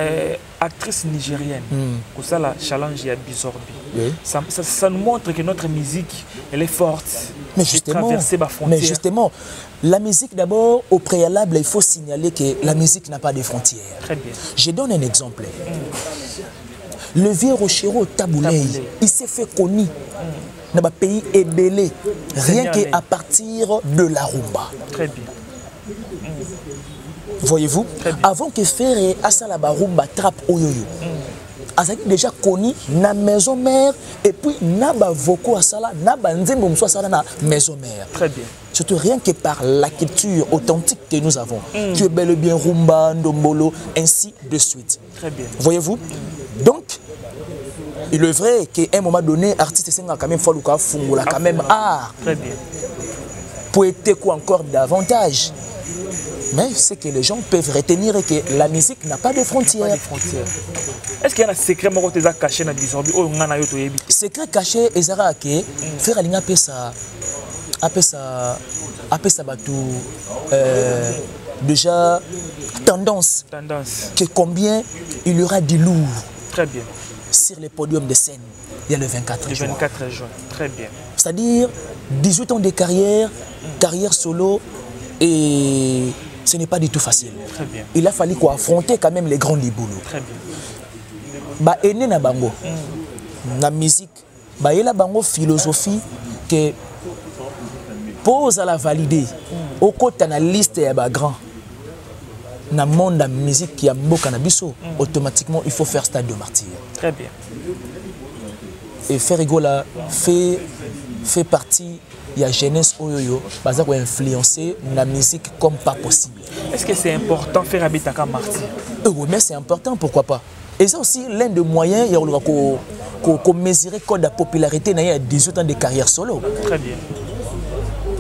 Speaker 2: actrice nigérienne, pour ça la challenge à Bizorbi. Oui. Ça nous montre que notre musique, elle est forte.
Speaker 1: Mais justement, la musique d'abord, au préalable, il faut signaler que la musique n'a pas de frontières.
Speaker 2: Très bien.
Speaker 1: Je donne un exemple. Le vieux Rochero Taboulay, il s'est fait connu dans le pays ébélé, rien qu'à partir de la rumba.
Speaker 2: Très bien.
Speaker 1: Voyez-vous, avant que Ferré Asala Rumba trappe Oyoyo, a déjà connu na maison mère et puis na voko Asala, na banzembo mso Asala na maison mère.
Speaker 2: Très bien.
Speaker 1: Surtout rien que par la culture authentique que nous avons, qui est bel et bien rumba, ndombolo, ainsi de suite.
Speaker 2: Très bien.
Speaker 1: Voyez-vous, donc il est vrai qu'à un moment donné, artiste a quand même fallu quand même art.
Speaker 2: Très bien.
Speaker 1: Pour être quoi encore davantage. Mais c'est que les gens peuvent retenir que la musique n'a pas de frontières.
Speaker 2: Est-ce qu'il y a un secret caché dans Bizorbi?
Speaker 1: Secret caché, Ezara que faire aligner déjà tendance. Que combien il y aura du lourd.
Speaker 2: Très bien.
Speaker 1: Sur les podiums de scène, il y a le 24 juin.
Speaker 2: Le 24 juin, très bien.
Speaker 1: C'est-à-dire 18 ans de carrière, carrière solo, et ce n'est pas du tout facile.
Speaker 2: Très bien.
Speaker 1: Il a fallu affronter quand même les grands liboulos.
Speaker 2: Très bien.
Speaker 1: Bah, ene na bango, na musique, bah, il a bango philosophie que pose à la valider. Au côté de la liste, il y a des grands. Dans le monde de la musique qui a un cannabis, automatiquement il faut faire stade de martyr.
Speaker 2: Très bien.
Speaker 1: Et Ferrigola fait partie de la jeunesse Oyoyo, qui a influencé la musique comme pas possible.
Speaker 2: Est-ce que c'est important de faire habiter comme martyr?
Speaker 1: Oui, mais c'est important, pourquoi pas. Et c'est aussi l'un des moyens qu'on mesurer la popularité dans 18 ans de carrière solo.
Speaker 2: Très bien.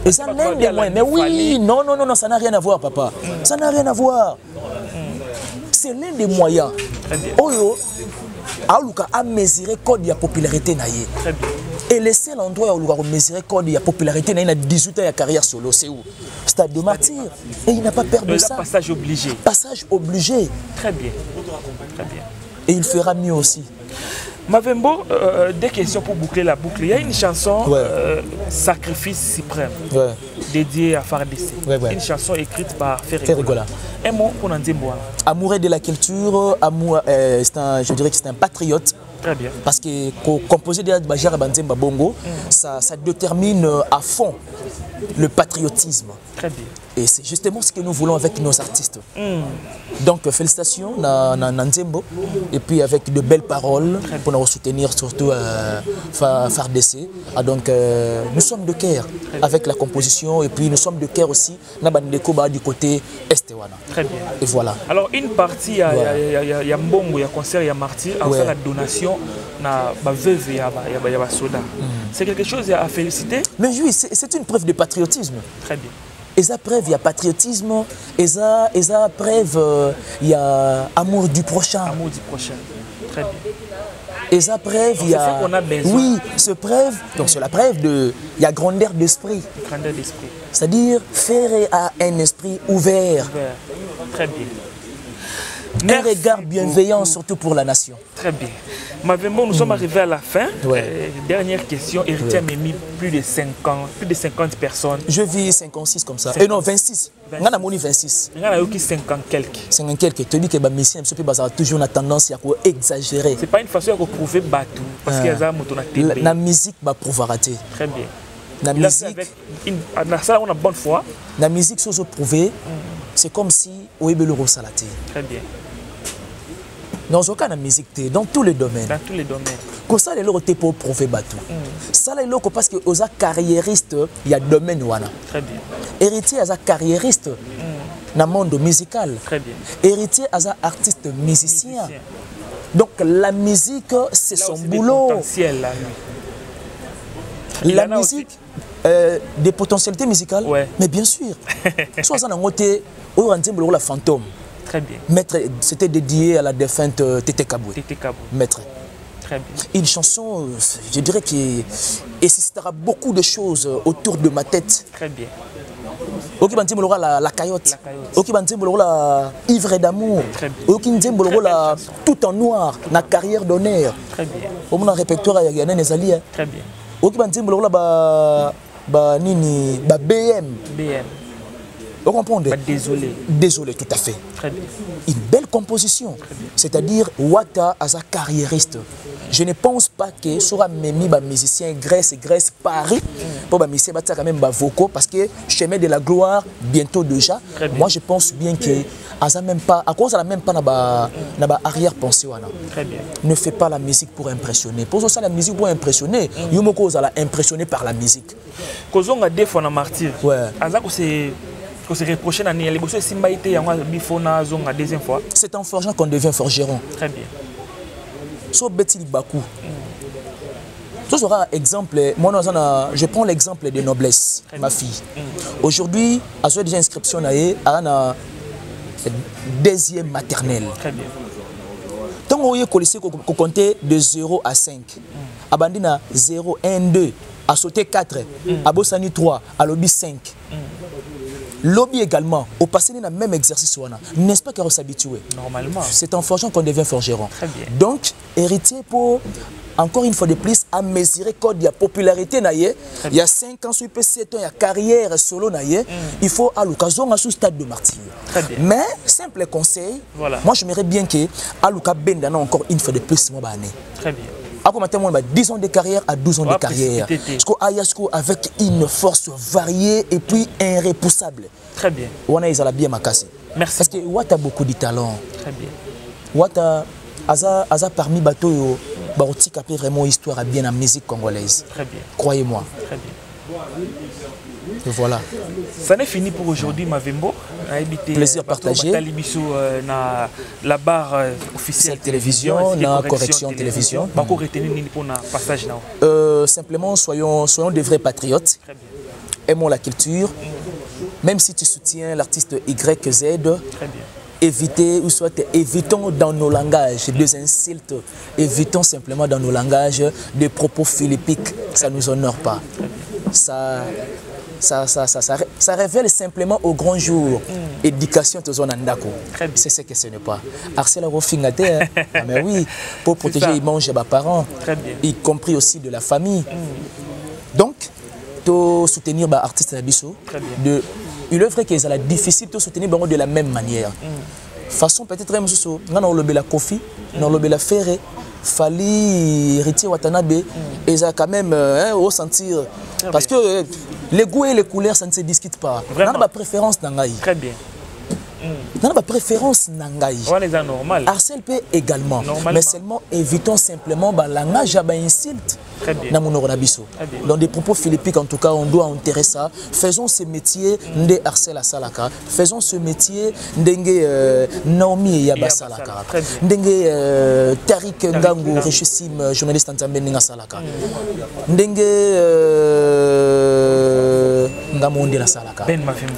Speaker 1: Et ça l'un des moyens. Mais oui, non, ça n'a rien à voir, papa. Ça n'a rien à voir. C'est l'un des moyens. Oyo a mesuré code de la popularité.
Speaker 2: Très bien.
Speaker 1: Et le seul endroit où on a mesuré code de la popularité, il a 18 ans de carrière solo, c'est où? Stade de martyr. Et il n'a pas perdu ça.
Speaker 2: Passage obligé.
Speaker 1: Passage obligé.
Speaker 2: Très bien. Très bien.
Speaker 1: Et il fera mieux aussi.
Speaker 2: Mavembo, des questions pour boucler la boucle. Il y a une chanson, Sacrifice suprême, dédiée à Fardessé. Une chanson écrite par Ferrigola. Un mot pour Nandimboa.
Speaker 1: Amoureux de la culture, je dirais que c'est un patriote.
Speaker 2: Très bien.
Speaker 1: Parce que composer de Bajara Banzemba Bongo, ça détermine à fond le patriotisme.
Speaker 2: Très bien.
Speaker 1: Et c'est justement ce que nous voulons avec nos artistes. Donc félicitations à Nzembo et puis avec de belles paroles pour nous soutenir surtout Fardessé. Donc nous sommes de cœur avec la composition et puis nous sommes de cœur aussi du côté Estewana.
Speaker 2: Très bien.
Speaker 1: Et voilà.
Speaker 2: Alors une partie, il y a Mbongo, il y a concert, il y a martyr, enfin la donation na veuve et à soda. C'est quelque chose à féliciter.
Speaker 1: Mais oui, c'est une preuve de patriotisme.
Speaker 2: Très bien.
Speaker 1: Et ça preuve, il y a patriotisme, et ça preuve, il y a amour du prochain.
Speaker 2: Amour du prochain, très bien.
Speaker 1: Et ça preuve, il y a...
Speaker 2: C'est qu'on a besoin.
Speaker 1: Oui, ce preuve, donc c'est la preuve de... Il y a grandeur d'esprit.
Speaker 2: Grandeur d'esprit.
Speaker 1: C'est-à-dire faire à un esprit ouvert.
Speaker 2: Très bien.
Speaker 1: Un regard bienveillant, surtout pour la nation.
Speaker 2: Très bien. Mavembo, nous sommes arrivés à la fin. Dernière question. Héritier a mis plus de 50 personnes.
Speaker 1: Je vis 56 comme ça. Et non, 26. On a 26.
Speaker 2: On a 50 quelques.
Speaker 1: 50 quelques. Tu dis que les musiciens ont toujours une tendance à exagérer.
Speaker 2: Ce n'est pas une façon de prouver Batou. Parce qu'il y a
Speaker 1: la musique va pouvoir rater.
Speaker 2: Très bien.
Speaker 1: La musique,
Speaker 2: on a bonne foi.
Speaker 1: La musique, si vous prouvez, c'est comme si on est le salaté.
Speaker 2: Très bien.
Speaker 1: Dans aucun musique, dans tous les domaines.
Speaker 2: Dans tous les domaines.
Speaker 1: Comme ça, les gens pour prouver Batou. Ça, les gens, parce que aux carriéristes, il y a domaine.
Speaker 2: Très bien.
Speaker 1: Héritier, il y a carriériste dans le monde musical.
Speaker 2: Très bien.
Speaker 1: Héritier, il y a artiste musicien. Donc, la musique, c'est son boulot. La musique, des potentialités musicales, mais bien sûr. Soit ça, on a la fantôme.
Speaker 2: Très bien.
Speaker 1: Maître, c'était dédié à la défunte Tété Kaboué. Maître.
Speaker 2: Très bien.
Speaker 1: Une chanson, je dirais, qui existera beaucoup de choses autour de ma tête.
Speaker 2: Très bien.
Speaker 1: Ok, ben tiens, la caillotte. Ok, ben tiens, la ivre d'amour. Ok, tiens, la tout en noir, la carrière d'honneur.
Speaker 2: Très bien.
Speaker 1: Au moins, répertoire, il y a un ezali.
Speaker 2: Très bien.
Speaker 1: Ok, ben tiens, la nini, BM.
Speaker 2: BM.
Speaker 1: Vous comprenez?
Speaker 2: Désolé.
Speaker 1: Désolé, tout à fait.
Speaker 2: Très bien.
Speaker 1: Une belle composition. C'est-à-dire, Wata as un carriériste. Je ne pense pas que soit même musicien Grèce Paris pour musicien quand même vocaux parce que chemin de la gloire bientôt déjà. Moi je pense bien que à même pas à cause de la même pas na arrière pensée wana.
Speaker 2: Très bien.
Speaker 1: Ne fais pas la musique pour impressionner. Pour ça la musique pour impressionner, yo moko za impressionner par la musique.
Speaker 2: Kozonga des fois na martyr.
Speaker 1: Ouais.
Speaker 2: Azako c'est que se reprocher na les bosso simbaité yango bifona zonga deuxième fois.
Speaker 1: C'est en forgeant qu'on devient forgeron.
Speaker 2: Très bien.
Speaker 1: So beti baku. Ce sera exemple, moi je prends l'exemple de Noblesse, ma fille. Aujourd'hui, à ce déjà inscription à la deuxième maternelle.
Speaker 2: Très bien.
Speaker 1: Tant qu'on y a compter de 0 à 5, abandina 0, 1, 2, à sauter 4, à Bossani 3, à lobby 5. Lobby également, au passé, on a le même exercice. N'est-ce pas qu'on s'habitue?
Speaker 2: Normalement.
Speaker 1: C'est en forgeant qu'on devient forgeron.
Speaker 2: Très bien.
Speaker 1: Donc, héritier pour, encore une fois de plus, à mesurer code, il y a popularité, il y a 5 ans, 7 ans, il y a carrière solo, il faut à l'occasion, à ce stade de martyr.
Speaker 2: Très bien.
Speaker 1: Mais, simple conseil,
Speaker 2: voilà.
Speaker 1: Moi j'aimerais bien que, à l'occasion, Bendana encore une fois de plus,
Speaker 2: très bien.
Speaker 1: À 10 ans de carrière à 12 ans de carrière. Avec une force variée et puis irrépoussable.
Speaker 2: Très bien.
Speaker 1: Merci. Parce que Wata a beaucoup de talent.
Speaker 2: Très bien.
Speaker 1: Wata a parmi bateau, Barotique a vraiment histoire à bien la musique congolaise.
Speaker 2: Très bien.
Speaker 1: Croyez-moi.
Speaker 2: Très bien.
Speaker 1: Et voilà.
Speaker 2: Ça n'est fini pour aujourd'hui, Mavembo.
Speaker 1: Plaisir partagé.
Speaker 2: La barre officielle
Speaker 1: télévision, la correction télévision. Simplement, soyons des vrais patriotes. Aimons la culture. Même si tu soutiens l'artiste YZ, évitons dans nos langages des insultes, évitons simplement dans nos langages des propos philippiques. Ça ne nous honore pas. Ça révèle simplement au grand jour éducation de zone andako. C'est ce que ce n'est pas. Arsène Rofingate, mais oui, pour protéger les manches de mes parents, y compris aussi de la famille. Donc, de soutenir les artistes d'Abisso, il est vrai qu'ils ont difficile de soutenir de la même manière. Façon peut-être même si on a la Kofi, on a la Ferré, Fali, Héritier Watanabe, et ça quand même au sentir. Parce que les goûts et les couleurs, ça ne se discute pas. On a ma préférence Nangaï.
Speaker 2: Très bien.
Speaker 1: On a ma préférence Nangaï.
Speaker 2: C'est normal.
Speaker 1: Arsène peut également. Mais seulement évitons simplement le langage à insulte. Dans des propos philippiques, en tout cas, on doit enterrer ça. Faisons ce métier de Arsène à Salaka. Faisons ce métier de Naomi Yaba Salaka. De Tariq Ngango, richissime journaliste en Tambéninga Salaka.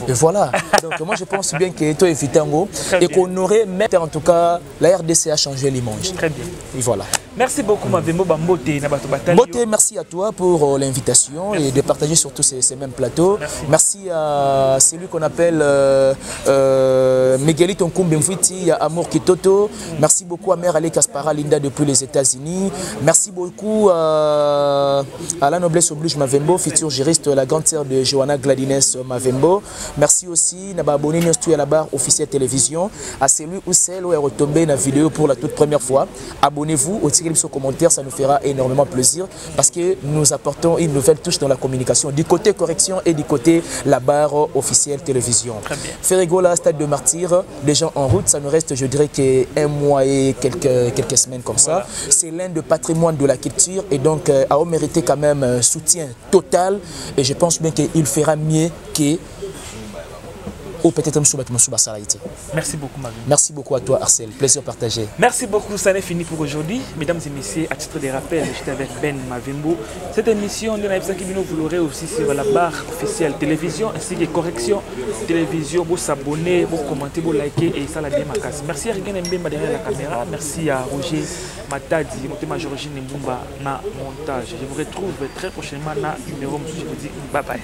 Speaker 1: Et voilà. Donc moi je pense bien que tu évites et qu'on aurait même en tout cas la RDC a changé l'image.
Speaker 2: Très bien.
Speaker 1: Et voilà.
Speaker 2: Merci beaucoup Mavembo Bambote Nabato Batali.
Speaker 1: Bote, merci à toi pour l'invitation et de partager surtout ces mêmes plateaux. Merci à celui qu'on appelle Miguelito Nkumbe Mfiti, à Amour Kitoto. Merci beaucoup à Mère Ale Kaspara Linda depuis les États-Unis. Merci beaucoup à la Noblesse Oblige Mavembo, futur juriste, la grande sœur de Johanna Gladines Mavembo. Merci aussi à abonné à la barre officielle télévision, à celui ou celle où est retombé la vidéo pour la toute première fois. Abonnez-vous, tirez vos commentaires, ça nous fera énormément plaisir parce que nous apportons une nouvelle touche dans la communication du côté correction et du côté la barre officielle télévision. Ferregola, stade de martyr, les gens en route, ça nous reste, je dirais, qu'un mois et quelques semaines comme ça. C'est l'un des patrimoines de la culture et donc a mérité quand même un soutien total et je pense bien qu'il fera mieux que ou peut-être
Speaker 2: Merci beaucoup, Marie.
Speaker 1: Merci beaucoup à toi, Arsène. Plaisir partagé.
Speaker 2: Merci beaucoup. Ça n'est fini pour aujourd'hui. Mesdames et messieurs, à titre de rappel, j'étais avec Ben Mavembo. Cette émission, vous l'aurez aussi sur la barre officielle télévision ainsi que correction télévision. Vous s'abonner, vous commenter, vous liker et ça la démarcasse. Merci à Rigen Mbemba derrière la caméra. Merci à Roger Matadi, Motema Jorgine Mbumba na montage. Je vous retrouve très prochainement dans le numéro. Je vous dis bye bye.